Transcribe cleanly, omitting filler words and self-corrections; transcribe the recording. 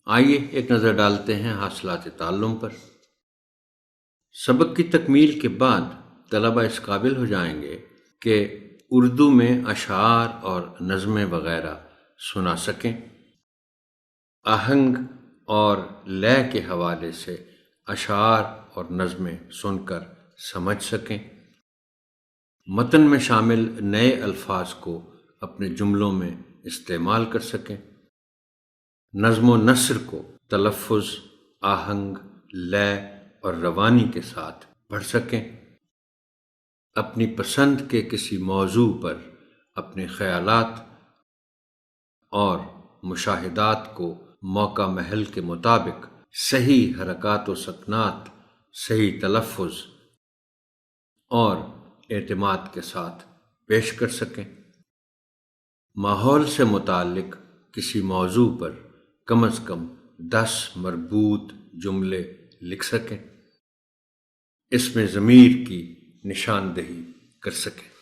آئیے ایک نظر ڈالتے ہیں حاصلات تعلم پر۔ سبق کی تکمیل کے بعد طلبہ اس قابل ہو جائیں گے کہ اردو میں اشعار اور نظمیں وغیرہ سنا سکیں، آہنگ اور لے کے حوالے سے اشعار اور نظمیں سن کر سمجھ سکیں، متن میں شامل نئے الفاظ کو اپنے جملوں میں استعمال کر سکیں، نظم و نثر کو تلفظ، آہنگ، لے اور روانی کے ساتھ پڑھ سکیں، اپنی پسند کے کسی موضوع پر اپنے خیالات اور مشاہدات کو موقع محل کے مطابق صحیح حرکات و سکنات، صحیح تلفظ اور اعتماد کے ساتھ پیش کر سکیں، ماحول سے متعلق کسی موضوع پر کم از کم 10 مربوط جملے لکھ سکیں، اس میں ضمیر کی نشاندہی کر سکیں۔